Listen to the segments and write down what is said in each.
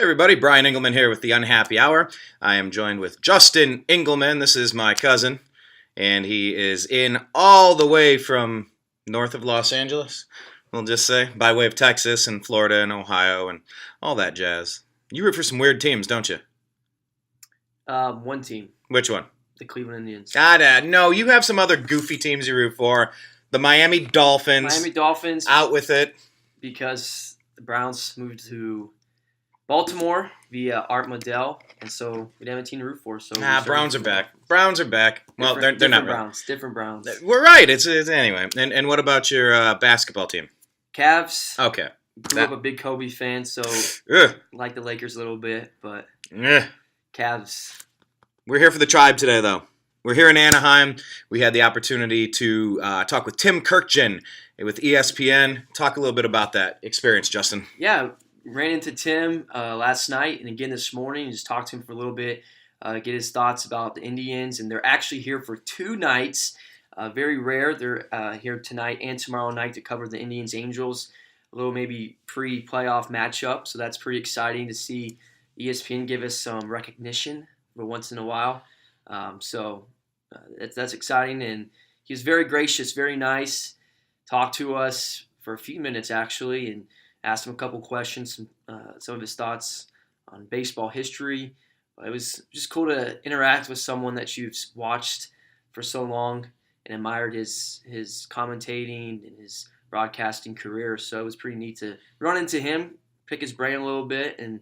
Hey everybody, Brian Engelman here with the Unhappy Hour. I am joined with Justin Engelman. This is my cousin, and he is in all the way from north of Los Angeles, we'll just say, by way of Texas and Florida and Ohio and all that jazz. You root for some weird teams, don't you? One team. Which one? The Cleveland Indians. No, you have some other goofy teams you root for. The Miami Dolphins. Miami Dolphins. Out with it. Because the Browns moved to Baltimore via Art Modell, and so we didn't have a team to root for. So Browns are back. Browns are back. Well, they're not Browns. Different Browns. We're right. It's anyway. And what about your basketball team? Cavs. Okay. Grew up a big Kobe fan, so like the Lakers a little bit, but Cavs. We're here for the tribe today, though. We're here in Anaheim. We had the opportunity to talk with Tim Kirkjian with ESPN. Talk a little bit about that experience, Justin. Yeah. Ran into Tim last night and again this morning. Just talked to him for a little bit, get his thoughts about the Indians. And they're actually here for 2 nights. Very rare. They're here tonight and tomorrow night to cover the Indians-Angels. A little maybe pre-playoff matchup. So that's pretty exciting to see ESPN give us some recognition for once in a while. So that's exciting. And he was very gracious, very nice. Talked to us for a few minutes actually, and asked him a couple questions, some of his thoughts on baseball history. It was just cool to interact with someone that you've watched for so long and admired his commentating and his broadcasting career. So it was pretty neat to run into him, pick his brain a little bit, and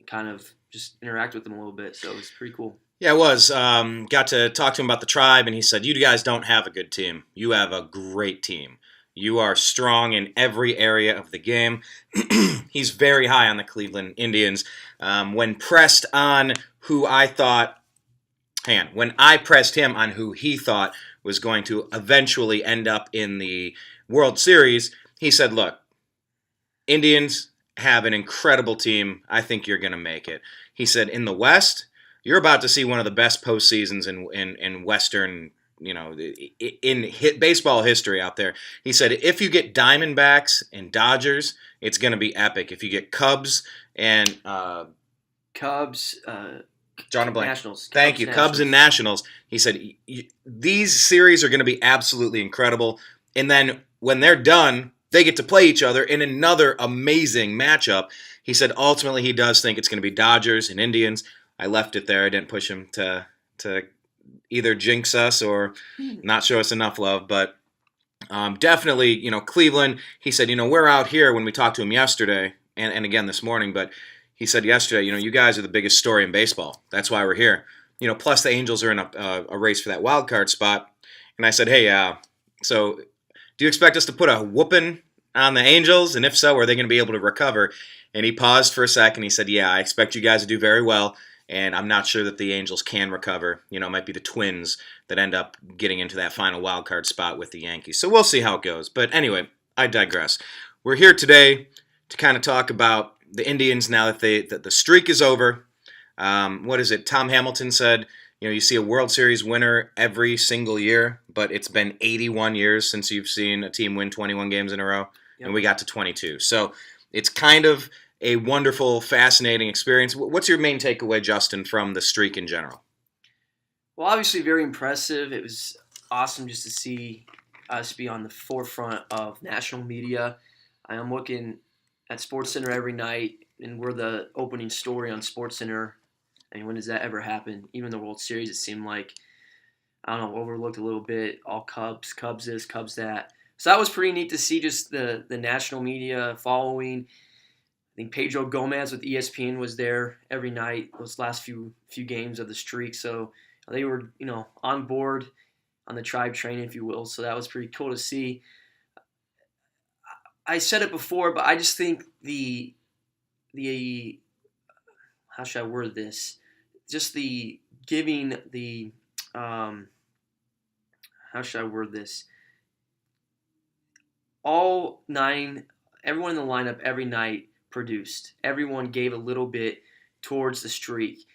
kind of just interact with him a little bit. So it was pretty cool. Yeah, it was. Got to talk to him about the tribe, and he said, you guys don't have a good team. You have a great team. You are strong in every area of the game. He's very high on the Cleveland Indians. When pressed on who I thought, when I pressed him on who he thought was going to eventually end up in the World Series, he said, look, Indians have an incredible team. I think you're going to make it. He said, in the West, you're about to see one of the best postseasons in Western in baseball history out there. He said, if you get Diamondbacks and Dodgers, it's going to be epic. If you get Cubs and John Blank. Nationals. Thank you. Cubs and Nationals. He said, these series are going to be absolutely incredible. And then when they're done, they get to play each other in another amazing matchup. He said, ultimately, he does think it's going to be Dodgers and Indians. I left it there. I didn't push him to either jinx us or not show us enough love. But definitely, Cleveland, he said, we're out here when we talked to him yesterday and again this morning, but he said yesterday, you guys are the biggest story in baseball. That's why we're here. Plus the Angels are in a race for that wild card spot. And I said, hey, so do you expect us to put a whooping on the Angels? And if so, are they going to be able to recover? And he paused for a second. He said, yeah, I expect you guys to do very well. And I'm not sure that the Angels can recover. It might be the Twins that end up getting into that final wild card spot with the Yankees. So we'll see how it goes. But anyway, I digress. We're here today to kind of talk about the Indians now that the streak is over. What is it? Tom Hamilton said, you see a World Series winner every single year, but it's been 81 years since you've seen a team win 21 games in a row, and we got to 22. So it's kind of a wonderful, fascinating experience. What's your main takeaway, Justin, from the streak in general? Well, obviously very impressive. It was awesome just to see us be on the forefront of national media. I am looking at SportsCenter every night, and we're the opening story on SportsCenter. I mean, when does that ever happen? Even the World Series, it seemed like, overlooked a little bit. All Cubs this, Cubs that. So that was pretty neat to see just the national media following. I think Pedro Gomez with ESPN was there every night those last few games of the streak. So they were, on board on the tribe train, if you will. So that was pretty cool to see. I said it before, but I just think the how should I word this? Just the giving the how should I word this? All 9, everyone in the lineup every night produced. Everyone gave a little bit towards the streak.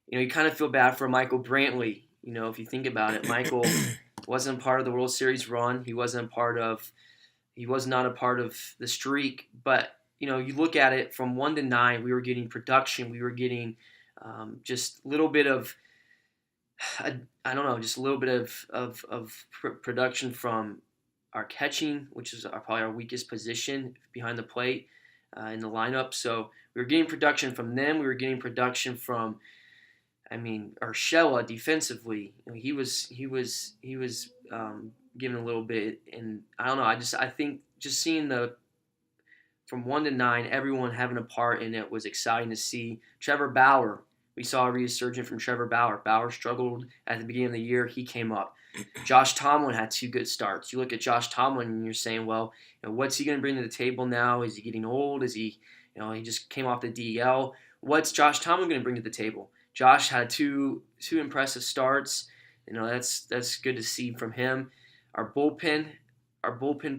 You kind of feel bad for Michael Brantley. If you think about it, Michael wasn't part of the World Series run. He was not a part of the streak, but you look at it from 1 to 9, we were getting production. We were getting just a little bit of, I don't know, just a little bit of production from our catching, which is probably our weakest position behind the plate in the lineup. So we were getting production from them. We were getting production from, Urshela defensively. He was given a little bit, and I don't know. I think just seeing from 1 to 9, everyone having a part in it was exciting to see. Trevor Bauer, we saw a resurgence from Trevor Bauer. Bauer struggled at the beginning of the year. He came up. Josh Tomlin had 2 good starts. You look at Josh Tomlin and you're saying, well, what's he going to bring to the table now? Is he getting old? Is he, he just came off the DL. What's Josh Tomlin going to bring to the table? Josh had two impressive starts. That's good to see from him. Our bullpen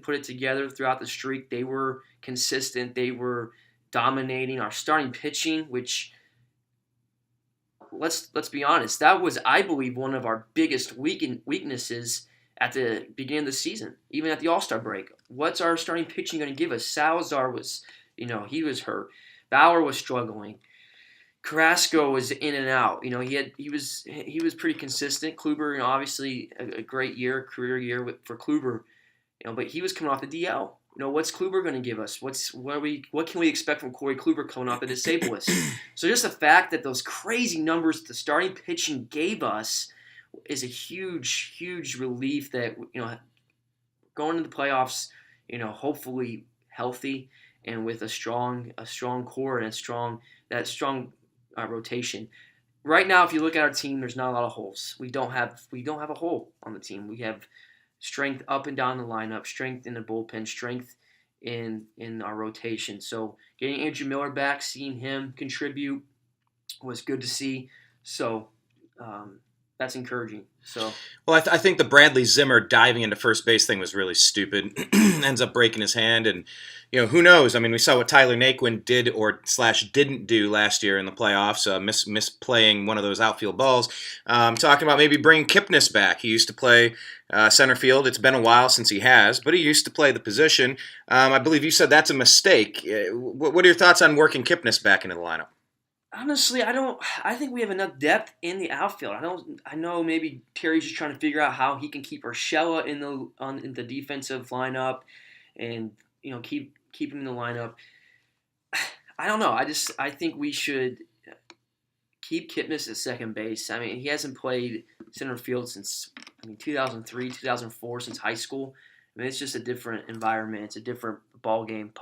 put it together throughout the streak. They were consistent. They were dominating. Our starting pitching, which let's be honest, that was, I believe, one of our biggest weaknesses at the beginning of the season, even at the All-Star break. What's our starting pitching going to give us? Salazar was, he was hurt. Bauer was struggling. Carrasco was in and out. He was pretty consistent. Kluber, obviously a great year, career year for Kluber. But he was coming off the DL. What's Kluber going to give us? What can we expect from Corey Kluber coming off the disabled list? So just the fact that those crazy numbers the starting pitching gave us is a huge, huge relief that going into the playoffs, hopefully healthy and with a strong core and a strong rotation. Right now, if you look at our team, there's not a lot of holes. We don't have a hole on the team. We have strength up and down the lineup, strength in the bullpen, strength in our rotation. So getting Andrew Miller back, seeing him contribute was good to see. So that's encouraging. So, well, I think the Bradley Zimmer diving into first base thing was really stupid. Ends up breaking his hand, and who knows? We saw what Tyler Naquin did or / didn't do last year in the playoffs, misplaying one of those outfield balls. Talking about maybe bringing Kipnis back. He used to play center field. It's been a while since he has, but he used to play the position. I believe you said that's a mistake. What are your thoughts on working Kipnis back into the lineup? Honestly, I think we have enough depth in the outfield. I know maybe Terry's just trying to figure out how he can keep Urshela in the defensive lineup, and keep him in the lineup. I don't know. I think we should keep Kipnis at second base. He hasn't played center field since 2003, 2004, since high school. It's just a different environment. It's a different ball game,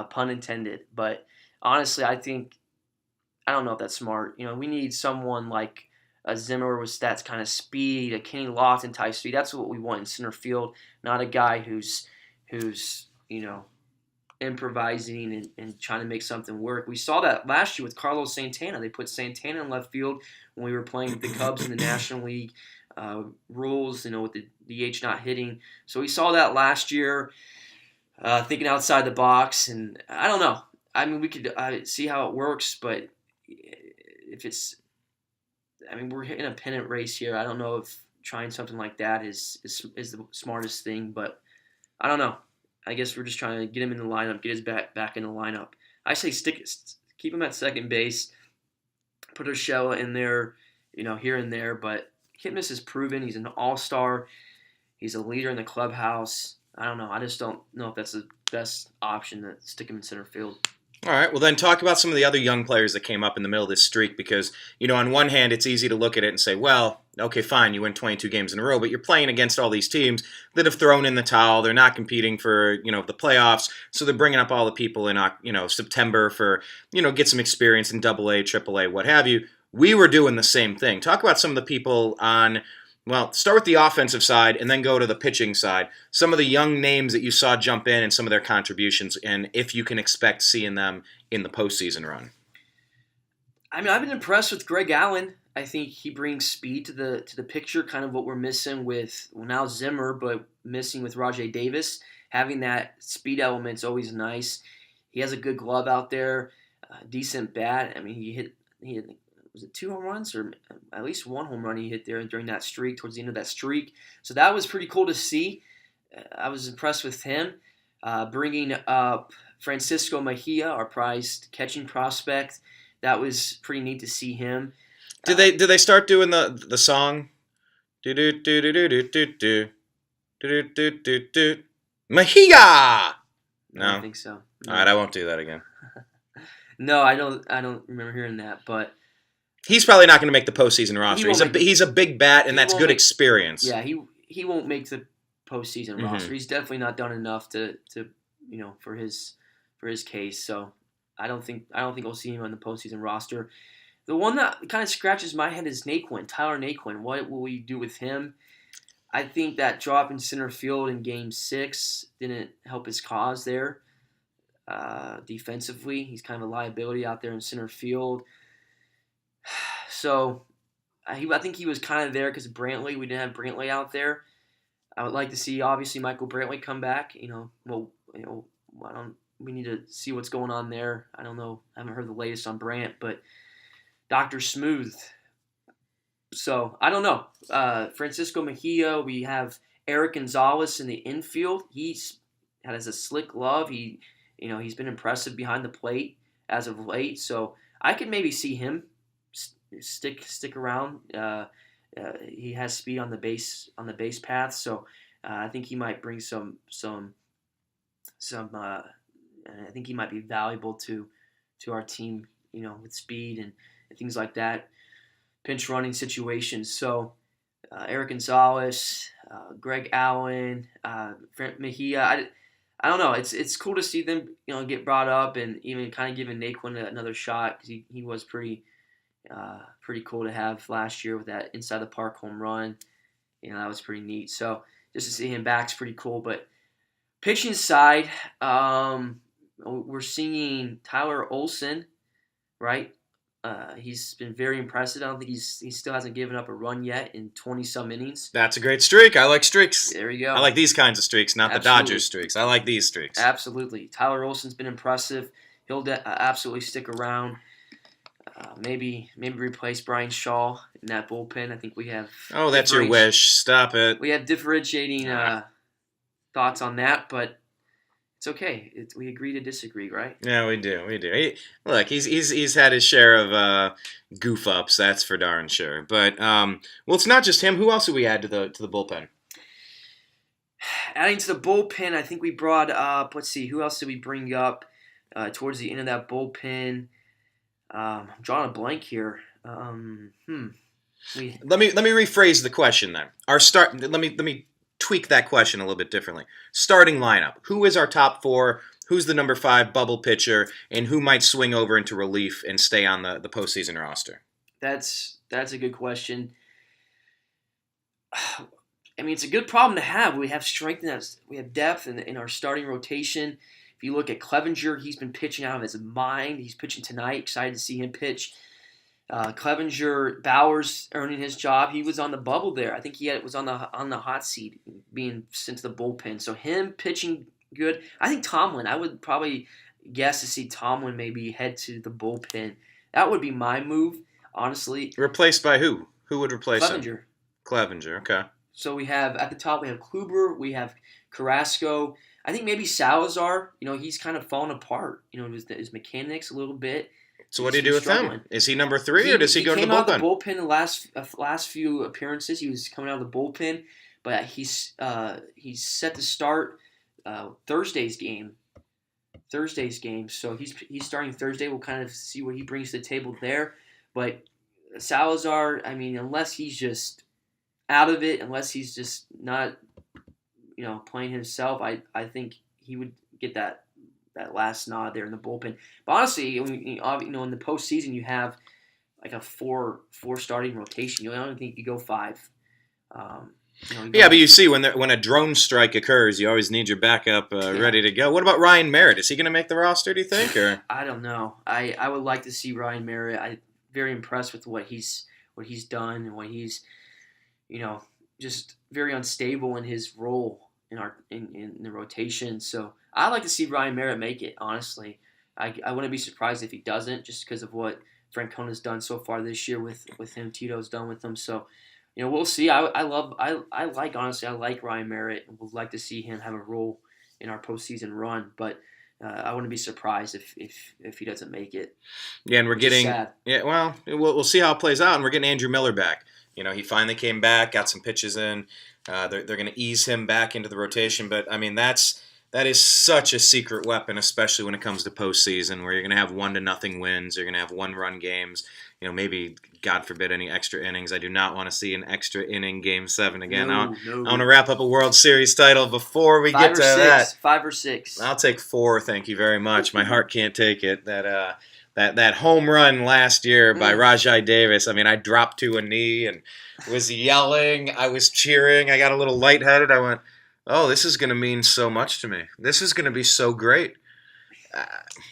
pun intended. But honestly, I don't know if that's smart. We need someone like a Zimmer with that kind of speed, a Kenny Lofton type speed. That's what we want in center field, not a guy who's improvising and trying to make something work. We saw that last year with Carlos Santana. They put Santana in left field when we were playing with the Cubs in the National League rules, with the DH not hitting. So we saw that last year, thinking outside the box, and I don't know. We could see how it works, but if it's, we're in a pennant race here. I don't know if trying something like that is the smartest thing, but I don't know. I guess we're just trying to get him in the lineup, get his back in the lineup. I say keep him at second base, put Urshela in there, here and there. But Kipnis is proven. He's an all-star. He's a leader in the clubhouse. I don't know. I just don't know if that's the best option to stick him in center field. All right, well then talk about some of the other young players that came up in the middle of this streak because, on one hand, it's easy to look at it and say, well, okay, fine, you win 22 games in a row, but you're playing against all these teams that have thrown in the towel. They're not competing for, the playoffs, so they're bringing up all the people in, September for, get some experience in AA, AAA, what have you. We were doing the same thing. Talk about some of the people on... Well, start with the offensive side and then go to the pitching side. Some of the young names that you saw jump in and some of their contributions, and if you can expect seeing them in the postseason run. I've been impressed with Greg Allen. I think he brings speed to the picture, kind of what we're missing with now Zimmer, but missing with Rajai Davis. Having that speed element is always nice. He has a good glove out there, decent bat. He hit was it 2 home runs or at least 1 home run he hit there during that streak, towards the end of that streak. So that was pretty cool to see. I was impressed with him. Bringing up Francisco Mejia, our prized catching prospect. That was pretty neat to see him. Did they start doing the song? Do do do do do do do do do do do do Mejia. No, I don't think so. No. All right, I won't do that again. No, I don't remember hearing that, but he's probably not going to make the postseason roster. He's a big bat, and that's good experience. Yeah, he won't make the postseason roster. He's definitely not done enough to for his case. So I don't think we'll see him on the postseason roster. The one that kind of scratches my head is Tyler Naquin. What will we do with him? I think that drop in center field in Game 6 didn't help his cause there. Defensively, he's kind of a liability out there in center field. So I think he was kind of there because of Brantley. We didn't have Brantley out there. I would like to see, obviously, Michael Brantley come back. We need to see what's going on there. I don't know. I haven't heard the latest on Brant, but Dr. Smooth. So I don't know. Francisco Mejia. We have Eric Gonzalez in the infield. He's has a slick glove. He's been impressive behind the plate as of late. So I could maybe see him stick around. He has speed on the base path, so I think he might bring some. I think he might be valuable to our team, with speed and things like that, pinch running situations. So Eric Gonzalez, Greg Allen, Mejia. I don't know. It's cool to see them get brought up and even kind of giving Naquin another shot because he was pretty cool to have last year with that inside the park home run. That was pretty neat. So just to see him back is pretty cool. But pitching side, we're seeing Tyler Olson, right? He's been very impressive. I don't think he still hasn't given up a run yet in 20-some innings. That's a great streak. I like streaks. There we go. I like these kinds of streaks, not the Dodgers streaks. I like these streaks. Absolutely. Tyler Olson's been impressive. He'll absolutely stick around. Maybe replace Brian Shaw in that bullpen. I think we have. Oh, that's your wish. Stop it. We have differentiating thoughts on that, but it's okay. We agree to disagree, right? Yeah, we do. Look, he's had his share of goof ups. That's for darn sure. But it's not just him. Who else did we add to the bullpen? Adding to the bullpen, I think we brought up. Let's see, who else did we bring up towards the end of that bullpen? I'm drawing a blank here. Let me rephrase the question then. Let me tweak that question a little bit differently. Starting lineup. Who is our top 4? Who's the number 5 bubble pitcher, and who might swing over into relief and stay on the postseason roster? That's a good question. I mean, it's a good problem to have. We have strength we have depth in our starting rotation. If you look at Clevenger, he's been pitching out of his mind. He's pitching tonight. Excited to see him pitch. Clevenger, Bowers earning his job. He was on the bubble there. I think he was on the hot seat, being sent to the bullpen. So him pitching good. I think Tomlin. I would probably guess to see Tomlin maybe head to the bullpen. That would be my move, honestly. Replaced by who? Who would replace Clevenger. him? Clevenger. Okay. So we have at the top we have Kluber. We have Carrasco. I think maybe Salazar, he's kind of fallen apart, his mechanics a little bit. So what do you do with him? Is he number 3 or does he go to the bullpen? He came out of the bullpen the last few appearances. He was coming out of the bullpen, but he's set to start Thursday's game. So he's starting Thursday. We'll kind of see what he brings to the table there. But Salazar, I mean, unless he's just out of it, unless he's just not playing himself, I think he would get that last nod there in the bullpen. But honestly, in the postseason, you have like a four starting rotation. I don't think you go 5. But you see when a drone strike occurs, you always need your backup ready to go. What about Ryan Merritt? Is he going to make the roster? Do you think? Or I don't know. I would like to see Ryan Merritt. I'm very impressed with what he's done and what he's just very unstable in his role in the rotation. So I'd like to see Ryan Merritt make it, honestly. I wouldn't be surprised if he doesn't, just because of what Francona's done so far this year with him, Tito's done with him. So, we'll see. I like Ryan Merritt, and would like to see him have a role in our postseason run. But I wouldn't be surprised if he doesn't make it. Yeah, and we're getting sad. yeah. Well, we'll see how it plays out, and we're getting Andrew Miller back. He finally came back, got some pitches in. They're going to ease him back into the rotation, but I mean that is such a secret weapon, especially when it comes to postseason, where you're going to have 1-0 wins, you're going to have 1-run games. Maybe God forbid any extra innings. I do not want to see an extra inning Game 7 again. I want to wrap up a World Series title before we get to that. 5 or 6. I'll take 4. Thank you very much. My heart can't take it. That home run last year by Rajai Davis. I mean, I dropped to a knee and was yelling. I was cheering. I got a little lightheaded. I went, oh, this is going to mean so much to me. This is going to be so great.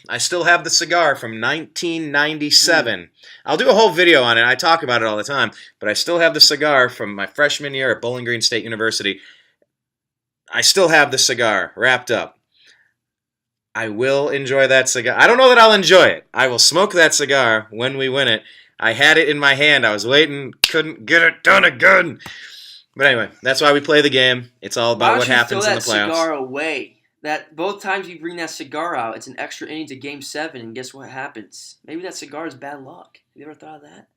I still have the cigar from 1997. I'll do a whole video on it. I talk about it all the time. But I still have the cigar from my freshman year at Bowling Green State University. I still have the cigar wrapped up. I will enjoy that cigar. I don't know that I'll enjoy it. I will smoke that cigar when we win it. I had it in my hand. I was waiting. Couldn't get it done again. But anyway, that's why we play the game. It's all about what happens in the playoffs. Throw that cigar away. That both times you bring that cigar out, it's an extra inning to Game 7, and guess what happens? Maybe that cigar is bad luck. Have you ever thought of that?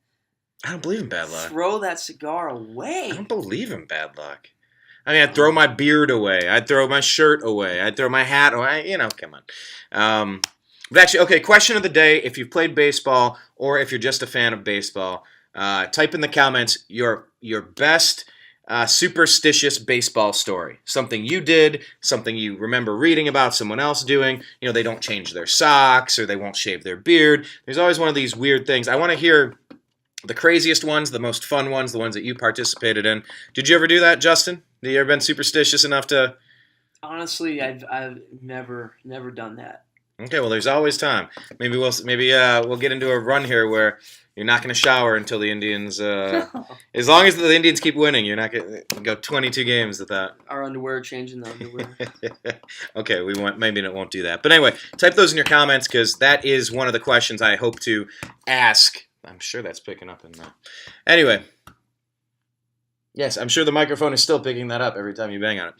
I don't believe in bad luck. Throw that cigar away. I don't believe in bad luck. I mean, I'd throw my beard away. I'd throw my shirt away. I'd throw my hat away. Come on. But actually, okay, question of the day. If you've played baseball or if you're just a fan of baseball, type in the comments your best superstitious baseball story. Something you did, something you remember reading about someone else doing. They don't change their socks or they won't shave their beard. There's always one of these weird things. I want to hear the craziest ones, the most fun ones, the ones that you participated in. Did you ever do that, Justin? Have you ever been superstitious enough to... Honestly, I've never done that. Okay, well, there's always time. Maybe we'll get into a run here where you're not going to shower until the Indians. As long as the Indians keep winning, you're not going to go 22 games without our underwear, changing the underwear. Okay, maybe it won't do that. But anyway, type those in your comments because that is one of the questions I hope to ask. I'm sure that's picking up in there. Anyway, yes, I'm sure the microphone is still picking that up every time you bang on it.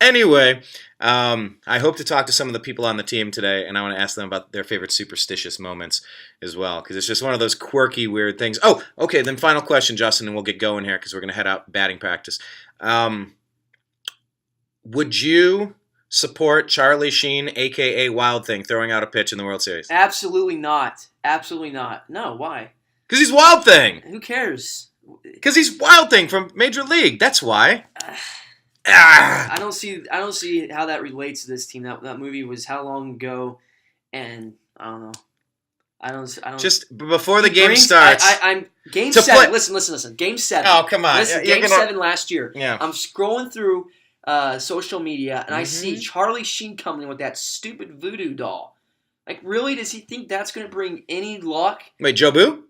Anyway, I hope to talk to some of the people on the team today, and I want to ask them about their favorite superstitious moments as well, because it's just one of those quirky, weird things. Oh, okay, then final question, Justin, and we'll get going here because we're going to head out batting practice. Would you support Charlie Sheen, a.k.a. Wild Thing, throwing out a pitch in the World Series? Absolutely not. Absolutely not. No, why? Because he's Wild Thing. Who cares? Because he's Wild Thing from Major League. That's why. I don't see how that relates to this team. That movie was how long ago, and I don't know. I don't. Just before the game starts. I'm Game 7. Listen. Game 7. Oh, come on. Listen, Game 7 last year. Yeah. I'm scrolling through social media, and I see Charlie Sheen coming in with that stupid voodoo doll. Like, really? Does he think that's going to bring any luck? Wait, Joe Boo?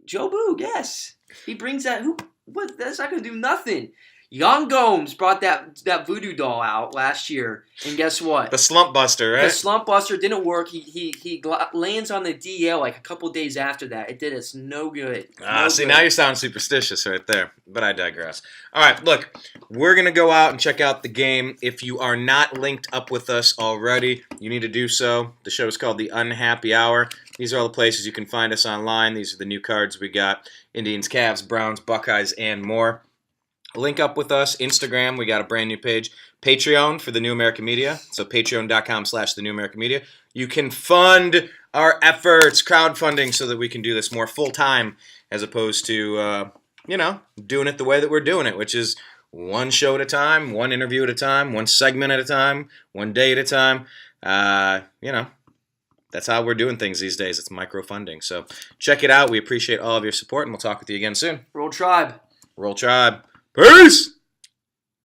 Joe Boo, yes. He brings that. What? That's not going to do nothing. Yan Gomes brought that voodoo doll out last year, and guess what? The slump buster, right? The slump buster didn't work. He lands on the DL like a couple days after that. It did us no good. Now you sound superstitious right there, but I digress. All right, look, we're going to go out and check out the game. If you are not linked up with us already, you need to do so. The show is called The Unhappy Hour. These are all the places you can find us online. These are the new cards we got. Indians, Cavs, Browns, Buckeyes, and more. Link up with us. Instagram, we got a brand new page. Patreon for The New American Media. So patreon.com/TheNewAmericanMedia. You can fund our efforts, crowdfunding, so that we can do this more full-time as opposed to, doing it the way that we're doing it, which is one show at a time, one interview at a time, one segment at a time, one day at a time. That's how we're doing things these days. It's micro-funding. So check it out. We appreciate all of your support, and we'll talk with you again soon. Roll Tribe. Roll Tribe. Peace!